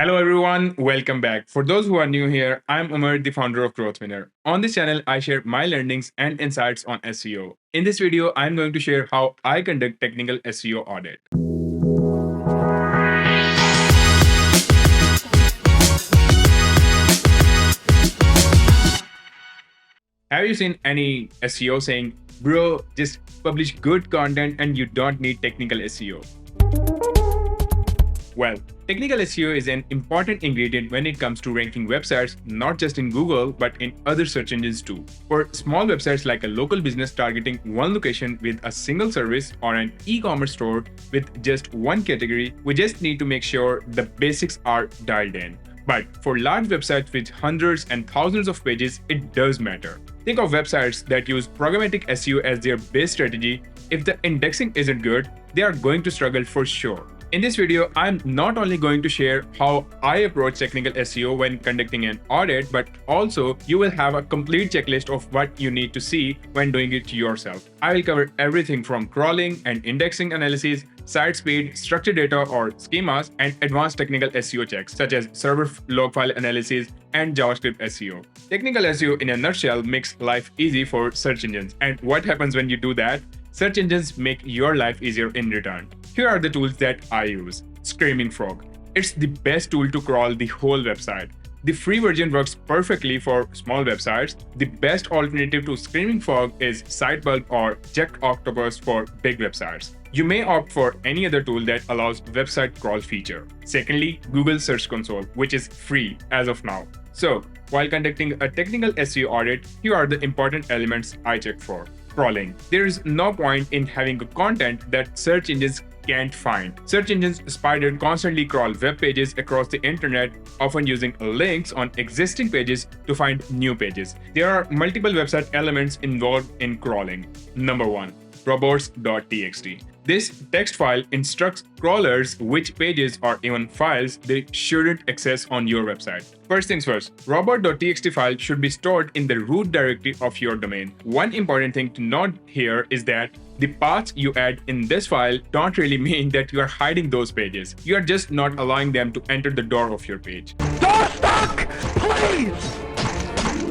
Hello everyone, welcome back. For those who are new here, I'm Umar, the founder of Growth Winner. On this channel, I share my learnings and insights on SEO. In this video, I'm going to share how I conduct technical SEO audit. Have you seen any SEO saying, bro, just publish good content and you don't need technical SEO? Well, technical SEO is an important ingredient when it comes to ranking websites, not just in Google, but in other search engines too. For small websites like a local business targeting one location with a single service or an e-commerce store with just one category, we just need to make sure the basics are dialed in. But for large websites with hundreds and thousands of pages, it does matter. Think of websites that use programmatic SEO as their base strategy. If the indexing isn't good, they are going to struggle for sure. In this video, I'm not only going to share how I approach technical SEO when conducting an audit, but also you will have a complete checklist of what you need to see when doing it yourself. I will cover everything from crawling and indexing analysis, site speed, structured data or schemas, and advanced technical SEO checks such as server log file analysis and JavaScript SEO. Technical SEO in a nutshell makes life easy for search engines. And what happens when you do that? Search engines make your life easier in return. Here are the tools that I use. Screaming Frog. It's the best tool to crawl the whole website. The free version works perfectly for small websites. The best alternative to Screaming Frog is Sitebulb or Checked Octopus for big websites. You may opt for any other tool that allows website crawl feature. Secondly, Google Search Console, which is free as of now. So, while conducting a technical SEO audit, here are the important elements I check for. Crawling. There is no point in having a content that search engines can't find. Search engines spider constantly crawl web pages across the internet, often using links on existing pages to find new pages. There are multiple website elements involved in crawling. Number 1. robots.txt. This text file instructs crawlers which pages or even files they shouldn't access on your website. First things first, robot.txt file should be stored in the root directory of your domain. One important thing to note here is that the paths you add in this file don't really mean that you are hiding those pages. You are just not allowing them to enter the door of your page. Door stuck! Please!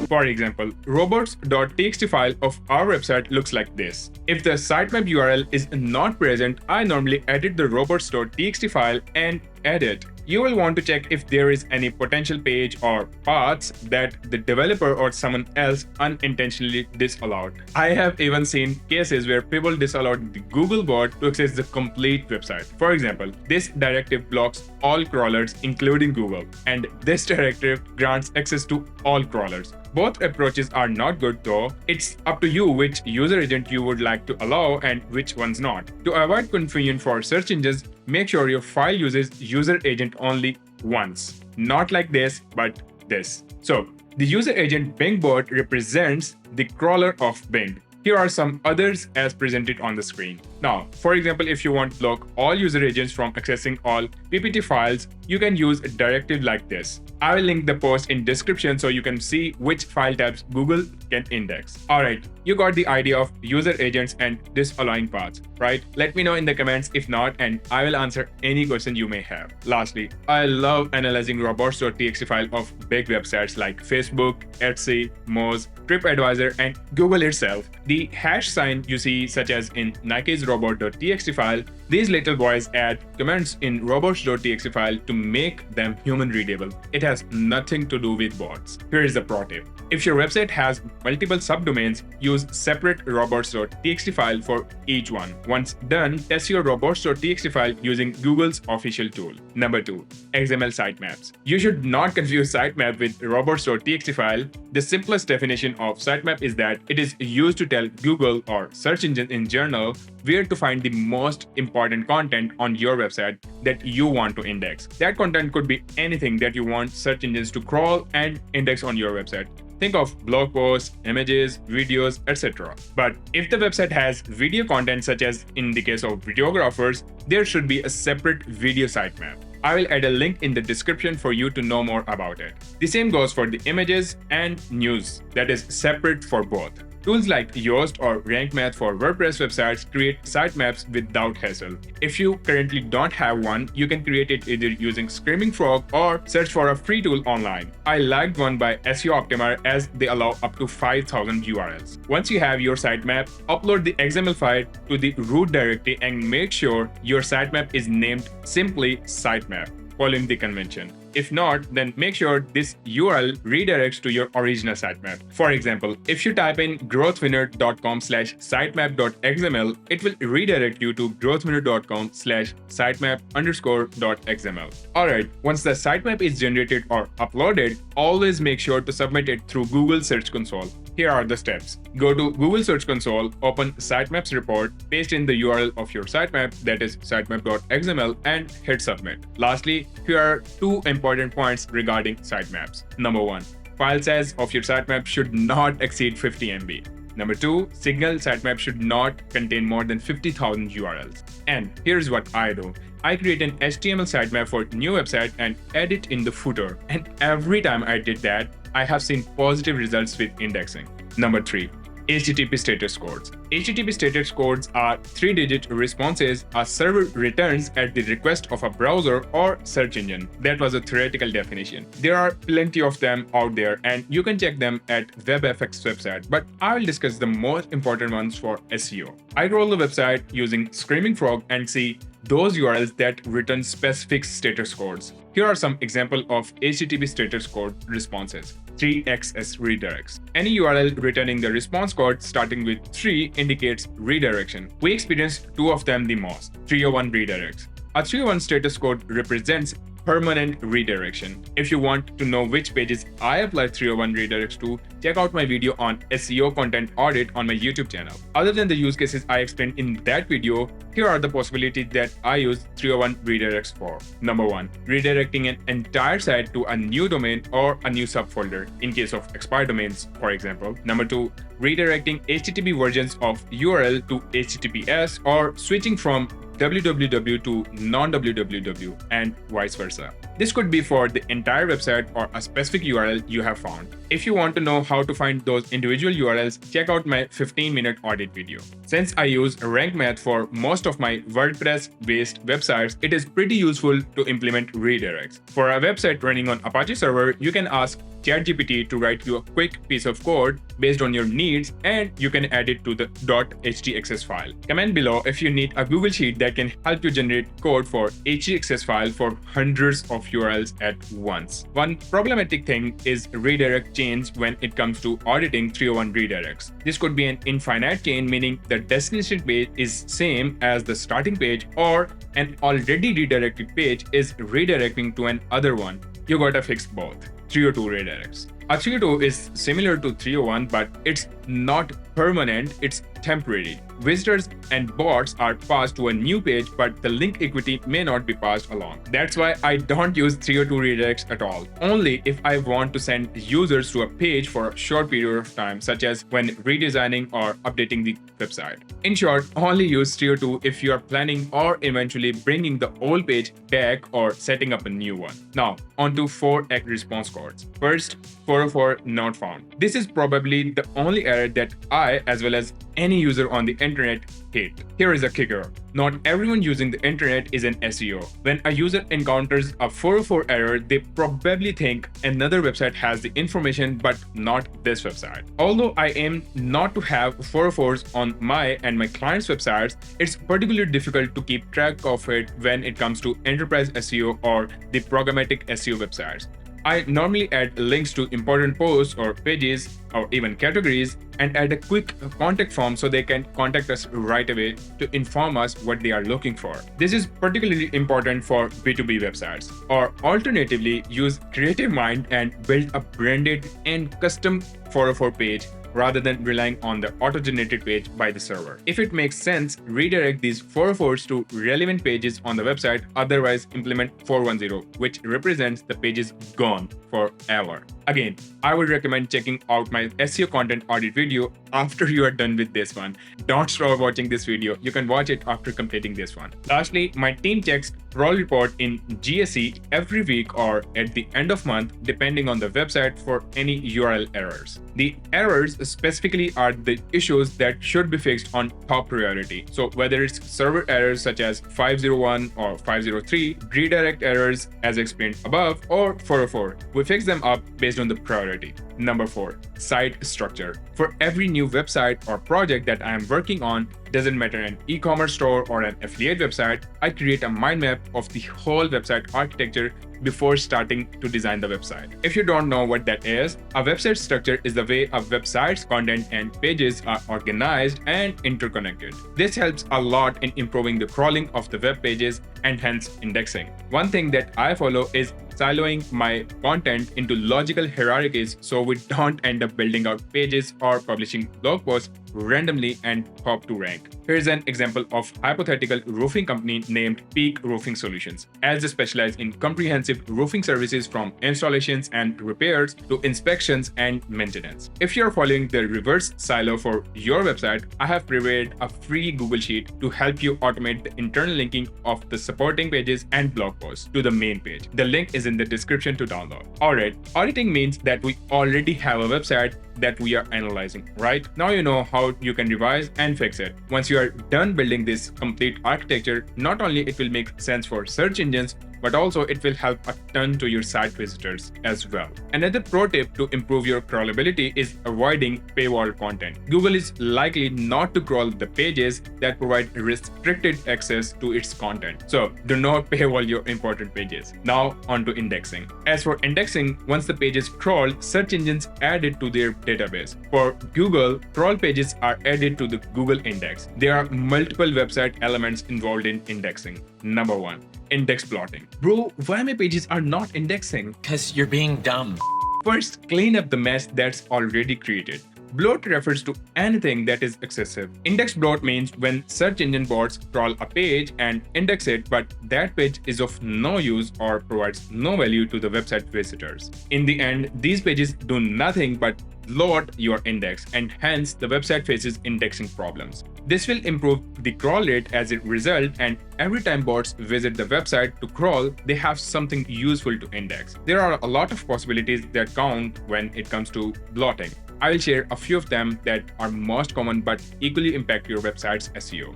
For example, robots.txt file of our website looks like this. If the sitemap URL is not present, I normally edit the robots.txt file and edit. You will want to check if there is any potential page or paths that the developer or someone else unintentionally disallowed. I have even seen cases where people disallowed the Google bot to access the complete website. For example, this directive blocks all crawlers including Google, and this directive grants access to all crawlers. Both approaches are not good though. It's up to you which user agent you would like to allow and which ones not. To avoid confusion for search engines, make sure your file uses user agent only once. Not like this, but this. So, the user agent Bing bot represents the crawler of Bing. Here are some others as presented on the screen. Now, for example, if you want to block all user agents from accessing all PPT files, you can use a directive like this. I will link the post in description so you can see which file types Google can index. Alright, you got the idea of user agents and disallowing paths, right? Let me know in the comments if not, and I will answer any question you may have. Lastly, I love analyzing robots.txt file of big websites like Facebook, Etsy, Moz, TripAdvisor, and Google itself. The hash sign you see, such as in Nike's robot.txt file, these little boys add comments in robots.txt file to make them human readable. It has nothing to do with bots. Here is the pro tip. If your website has multiple subdomains, use separate robots.txt file for each one. Once done, test your robots.txt file using Google's official tool. Number 2. XML sitemaps. You should not confuse sitemap with robots.txt file. The simplest definition of sitemap is that it is used to tell Google or search engine in general where to find the most important content on your website that you want to index. That content could be anything that you want search engines to crawl and index on your website. Think of blog posts, images, videos, etc. But if the website has video content, such as in the case of videographers, there should be a separate video sitemap. I will add a link in the description for you to know more about it. The same goes for the images and news, that is separate for both. Tools like Yoast or Rank Math for WordPress websites create sitemaps without hassle. If you currently don't have one, you can create it either using Screaming Frog or search for a free tool online. I liked one by SEO Optimer as they allow up to 5,000 URLs. Once you have your sitemap, upload the XML file to the root directory and make sure your sitemap is named simply sitemap, following the convention. If not, then make sure this URL redirects to your original sitemap. For example, if you type in growthwinner.com/sitemap.xml, it will redirect you to growthwinner.com/sitemap_.xml. Alright, once the sitemap is generated or uploaded, always make sure to submit it through Google Search Console. Here are the steps. Go to Google Search Console, open Sitemaps report, paste in the URL of your sitemap, that is sitemap.xml, and hit submit. Lastly, here are two important points regarding sitemaps. Number 1, file size of your sitemap should not exceed 50 MB. Number 2, single sitemap should not contain more than 50,000 URLs. And here's what I do. I create an HTML sitemap for new website and add it in the footer. And every time I did that, I have seen positive results with indexing. Number 3, HTTP status codes. HTTP status codes are 3-digit responses a server returns at the request of a browser or search engine. That was a theoretical definition. There are plenty of them out there and you can check them at WebFX website, but I will discuss the most important ones for SEO. I crawl the website using Screaming Frog and see those URLs that return specific status codes. Here are some examples of HTTP status code responses. 3XS redirects. Any URL returning the response code starting with 3 indicates redirection. We experienced 2 of them the most. 301 redirects. A 301 status code represents permanent redirection. If you want to know which pages I apply 301 redirects to, check out my video on SEO content audit on my YouTube channel. Other than the use cases I explained in that video, here are the possibilities that I use 301 redirects for. Number 1, redirecting an entire site to a new domain or a new subfolder in case of expired domains, for example. Number 2, redirecting HTTP versions of URL to HTTPS or switching from www to non-www and vice versa. This could be for the entire website or a specific URL you have found. If you want to know how to find those individual URLs, check out my 15-minute audit video. Since I use Rank Math for most of my WordPress-based websites, it is pretty useful to implement redirects. For a website running on Apache server, you can ask ChatGPT to write you a quick piece of code based on your needs, and you can add it to the .htaccess file. Comment below if you need a Google Sheet that can help you generate code for htaccess file for hundreds of URLs at once. One problematic thing is redirect chains when it comes to auditing 301 redirects. This could be an infinite chain, meaning the destination page is same as the starting page, or an already redirected page is redirecting to an other one. You gotta fix both. 302 redirects. A 302 is similar to 301, but it's not permanent, it's temporary. Visitors and bots are passed to a new page, but the link equity may not be passed along. That's why I don't use 302 redirects at all. Only if I want to send users to a page for a short period of time, such as when redesigning or updating the website. In short, only use 302 if you are planning or eventually bringing the old page back or setting up a new one. Now, on to 4X response codes. First, 404 not found. This is probably the only error that I, as well as any user on the internet, hate. Here is a kicker. Not everyone using the internet is an SEO. When a user encounters a 404 error, they probably think another website has the information, but not this website. Although I aim not to have 404s on my and my clients' websites, it's particularly difficult to keep track of it when it comes to enterprise SEO or the programmatic SEO websites. I normally add links to important posts or pages or even categories and add a quick contact form so they can contact us right away to inform us what they are looking for. This is particularly important for B2B websites. Or alternatively, use Creative Mind and build a branded and custom 404 page rather than relying on the auto-generated page by the server. If it makes sense, redirect these 404s to relevant pages on the website, otherwise implement 410, which represents the pages gone forever. Again, I would recommend checking out my SEO content audit video after you are done with this one. Don't stop watching this video. You can watch it after completing this one. Lastly, my team checks crawl report in GSE every week or at the end of month, depending on the website for any URL errors. The errors specifically are the issues that should be fixed on top priority. So whether it's server errors such as 501 or 503, redirect errors as explained above, or 404, we fix them up based on the priority. Number 4, site structure. For every new website or project that I am working on, doesn't matter an e-commerce store or an affiliate website, I create a mind map of the whole website architecture before starting to design the website. If you don't know what that is, a website structure is the way a website's content and pages are organized and interconnected. This helps a lot in improving the crawling of the web pages and hence indexing. One thing that I follow is siloing my content into logical hierarchies so we don't end up building out pages or publishing blog posts randomly and hop to rank. Here's an example of hypothetical roofing company named Peak Roofing Solutions, as they specialize in comprehensive roofing services from installations and repairs to inspections and maintenance. If you're following the reverse silo for your website, I have prepared a free Google Sheet to help you automate the internal linking of the supporting pages and blog posts to the main page. The link is in the description to download. Alright, auditing means that we already have a website that we are analyzing, right? Now you know how you can revise and fix it. Once you are done building this complete architecture, not only it will make sense for search engines, but also it will help a ton to your site visitors as well. Another pro tip to improve your crawlability is avoiding paywall content. Google is likely not to crawl the pages that provide restricted access to its content. So do not paywall your important pages. Now on to indexing. As for indexing, once the page is crawled, search engines add it to their database. For Google, crawl pages are added to the Google index. There are multiple website elements involved in indexing. Number 1. Index plotting. Bro, why my pages are not indexing? Because you're being dumb. First, clean up the mess that's already created. Bloat refers to anything that is excessive. Index bloat means when search engine bots crawl a page and index it, but that page is of no use or provides no value to the website visitors. In the end, these pages do nothing but bloat your index, and hence the website faces indexing problems. This will improve the crawl rate as a result, and every time bots visit the website to crawl, they have something useful to index. There are a lot of possibilities that count when it comes to blotting. I will share a few of them that are most common but equally impact your website's SEO.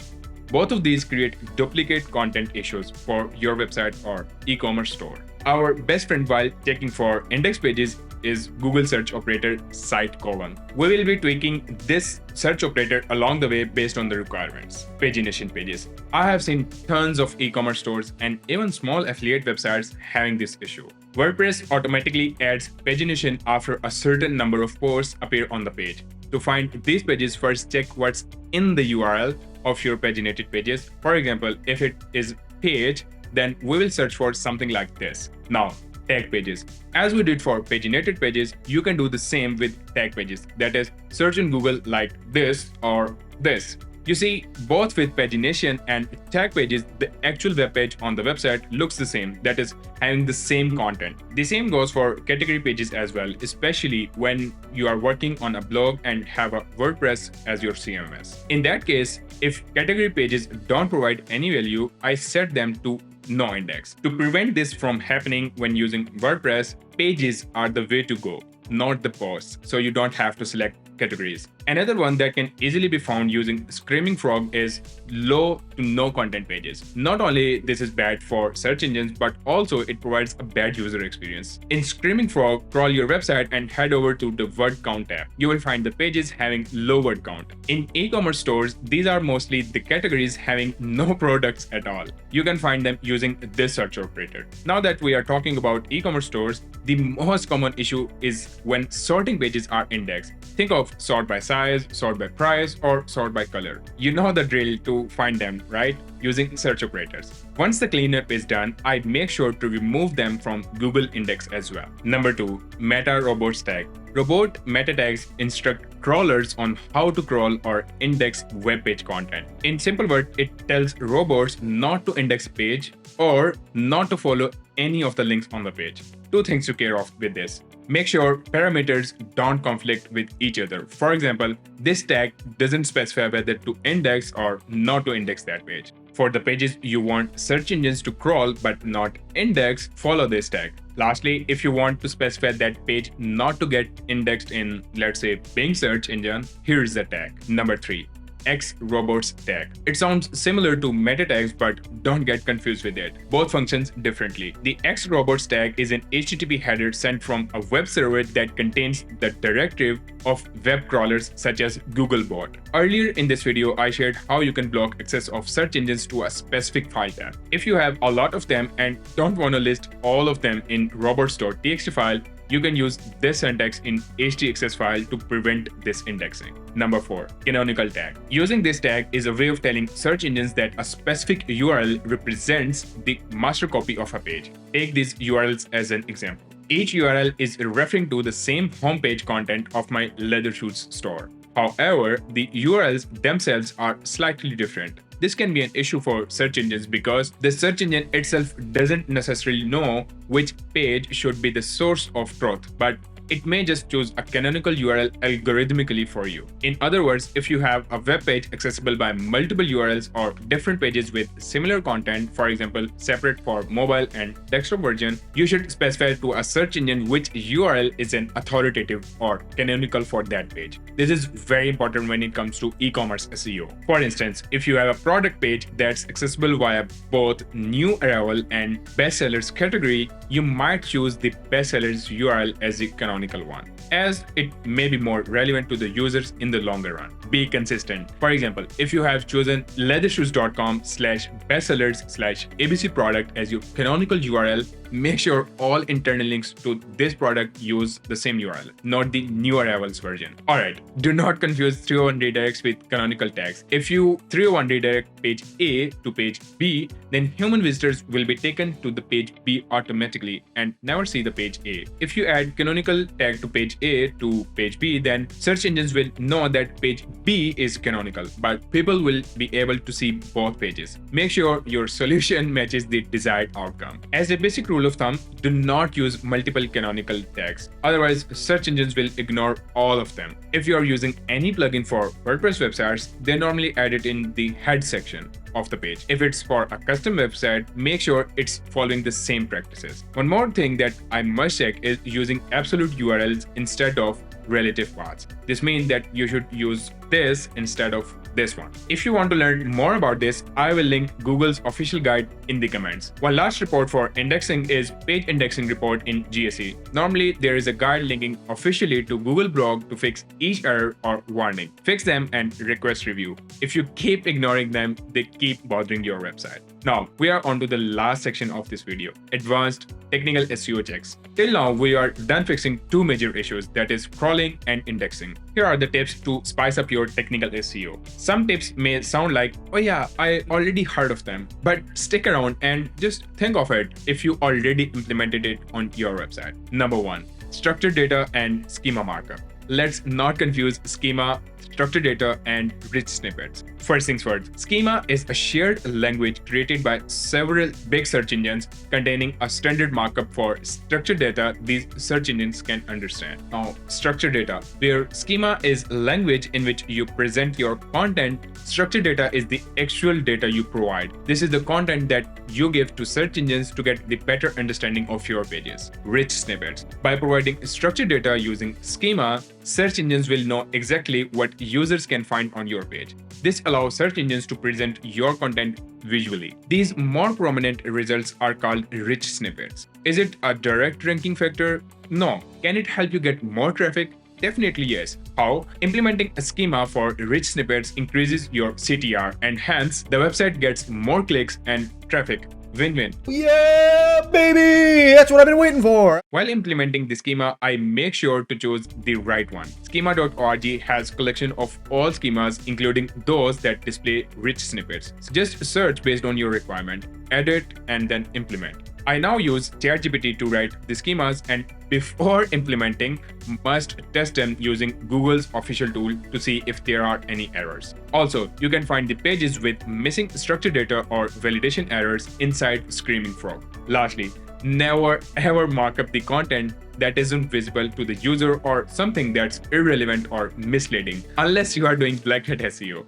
Both of these create duplicate content issues for your website or e-commerce store. Our best friend while checking for index pages is Google search operator site colon. We will be tweaking this search operator along the way based on the requirements. Pagination pages. I have seen tons of e-commerce stores and even small affiliate websites having this issue. WordPress automatically adds pagination after a certain number of posts appear on the page. To find these pages, first check what's in the URL of your paginated pages. For example, if it is page, then we will search for something like this. Now, tag pages. As we did for paginated pages, you can do the same with tag pages. That is, search in Google like this or this. You see, both with pagination and tag pages, the actual web page on the website looks the same, that is, having the same content. The same goes for category pages as well, especially when you are working on a blog and have a WordPress as your CMS. In that case, if category pages don't provide any value, I set them to no index. To prevent this from happening when using WordPress, pages are the way to go, not the posts, so you don't have to select categories. Another one that can easily be found using Screaming Frog is low to no content pages. Not only this is bad for search engines, but also it provides a bad user experience. In Screaming Frog, crawl your website and head over to the word count tab. You will find the pages having low word count. In e-commerce stores, these are mostly the categories having no products at all. You can find them using this search operator. Now that we are talking about e-commerce stores, the most common issue is when sorting pages are indexed. Think of sort by size, sort by price, or sort by color. You know the drill to find them, right? Using search operators. Once the cleanup is done, I make sure to remove them from Google Index as well. Number 2, meta robots tag. Robot meta tags instruct crawlers on how to crawl or index web page content. In simple words, it tells robots not to index a page or not to follow any of the links on the page. Two things to care of with this. Make sure parameters don't conflict with each other. For example, this tag doesn't specify whether to index or not to index that page. For the pages you want search engines to crawl but not index, follow this tag. Lastly, if you want to specify that page not to get indexed in, let's say, Bing search engine, here's the tag. Number 3. X robots tag. It sounds similar to meta tags, but don't get confused with it. Both functions differently. The X robots tag is an HTTP header sent from a web server that contains the directive of web crawlers such as Googlebot. Earlier in this video, I shared how you can block access of search engines to a specific file tab. If you have a lot of them and don't want to list all of them in robots.txt file, you can use this syntax in htaccess file to prevent this indexing. Number 4. Canonical tag. Using this tag is a way of telling search engines that a specific URL represents the master copy of a page. Take these URLs as an example. Each URL is referring to the same homepage content of my leather shoes store. However, the URLs themselves are slightly different. This can be an issue for search engines because the search engine itself doesn't necessarily know which page should be the source of truth, but it may just choose a canonical URL algorithmically for you. In other words, if you have a web page accessible by multiple URLs or different pages with similar content, for example, separate for mobile and desktop version, you should specify to a search engine which URL is an authoritative or canonical for that page. This is very important when it comes to e-commerce SEO. For instance, if you have a product page that's accessible via both new arrival and bestsellers category, you might choose the bestsellers URL as the canonical one, as it may be more relevant to the users in the longer run. Be consistent. For example, if you have chosen leathershoes.com/bestsellers/ABC product as your canonical URL, make sure all internal links to this product use the same URL, not the new arrivals version. Alright, do not confuse 301 redirects with canonical tags. If you 301 redirect page A to page B, then human visitors will be taken to the page B automatically and never see the page A. If you add canonical tag to page A to page B, then search engines will know that page B is canonical, but people will be able to see both pages. Make sure your solution matches the desired outcome. As a basic rule of thumb, do not use multiple canonical tags. Otherwise, search engines will ignore all of them. If you are using any plugin for WordPress websites, they normally add it in the head section of the page. If it's for a custom website, make sure it's following the same practices. One more thing that I must check is using absolute URLs instead of relative paths. This means that you should use this instead of this one. If you want to learn more about this, I will link Google's official guide in the comments. One last report for indexing is page indexing report in GSE. Normally, there is a guide linking officially to Google blog to fix each error or warning. Fix them and request review. If you keep ignoring them, they keep bothering your website. Now, we are on to the last section of this video, advanced technical SEO checks. Till now, we are done fixing two major issues, that is crawling and indexing. Here are the tips to spice up your technical SEO. Some tips may sound like, oh yeah, I already heard of them, but stick around and just think of it if you already implemented it on your website. Number 1, structured data and schema markup. Let's not confuse schema, structured data, and rich snippets. First things first, schema is a shared language created by several big search engines containing a standard markup for structured data these search engines can understand. Now, structured data, where schema is language in which you present your content, structured data is the actual data you provide. This is the content that you give to search engines to get the better understanding of your pages. Rich snippets. By providing structured data using schema, search engines will know exactly what users can find on your page. This allows search engines to present your content visually. These more prominent results are called rich snippets. Is it a direct ranking factor? No. Can it help you get more traffic? Definitely yes. How? Implementing a schema for rich snippets increases your CTR and hence the website gets more clicks and traffic. Win-win. Yeah, baby! That's what I've been waiting for! While implementing the schema, I make sure to choose the right one. Schema.org has collection of all schemas, including those that display rich snippets. So just search based on your requirement, edit, and then implement. I now use ChatGPT to write the schemas, and before implementing, must test them using Google's official tool to see if there are any errors. Also, you can find the pages with missing structured data or validation errors inside Screaming Frog. Lastly, never ever mark up the content that isn't visible to the user or something that's irrelevant or misleading, unless you are doing black hat SEO.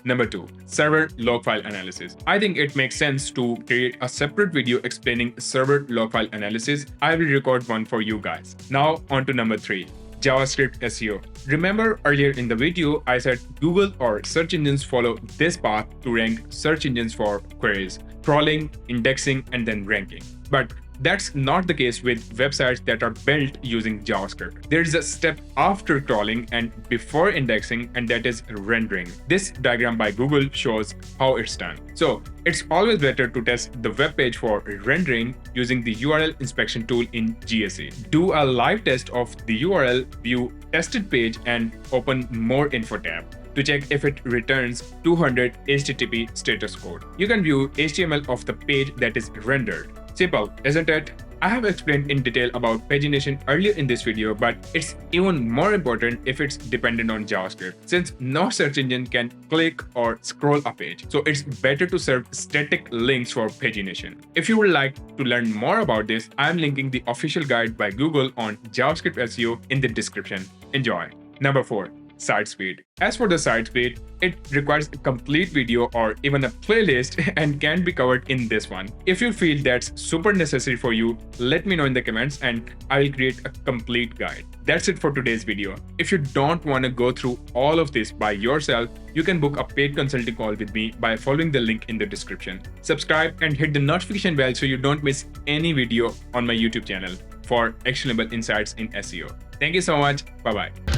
Number 2, server log file analysis. I think it makes sense to create a separate video explaining server log file analysis. I will record one for you guys. Now on to number 3, JavaScript SEO. Remember earlier in the video, I said Google or search engines follow this path to rank search engines for queries, crawling, indexing, and then ranking. But that's not the case with websites that are built using JavaScript. There is a step after crawling and before indexing, and that is rendering. This diagram by Google shows how it's done. So it's always better to test the web page for rendering using the URL inspection tool in GSE. Do a live test of the URL, view tested page, and open more info tab to check if it returns 200 HTTP status code. You can view HTML of the page that is rendered. Simple, isn't it? I have explained in detail about pagination earlier in this video, but it's even more important if it's dependent on JavaScript, since no search engine can click or scroll a page. So it's better to serve static links for pagination. If you would like to learn more about this, I'm linking the official guide by Google on JavaScript SEO in the description. Enjoy. Number 4, site speed. As for the site speed, it requires a complete video or even a playlist and can be covered in this one. If you feel that's super necessary for you, let me know in the comments and I will create a complete guide. That's it for today's video. If you don't want to go through all of this by yourself, you can book a paid consulting call with me by following the link in the description. Subscribe and hit the notification bell so you don't miss any video on my YouTube channel for actionable insights in SEO. Thank you so much. Bye-bye.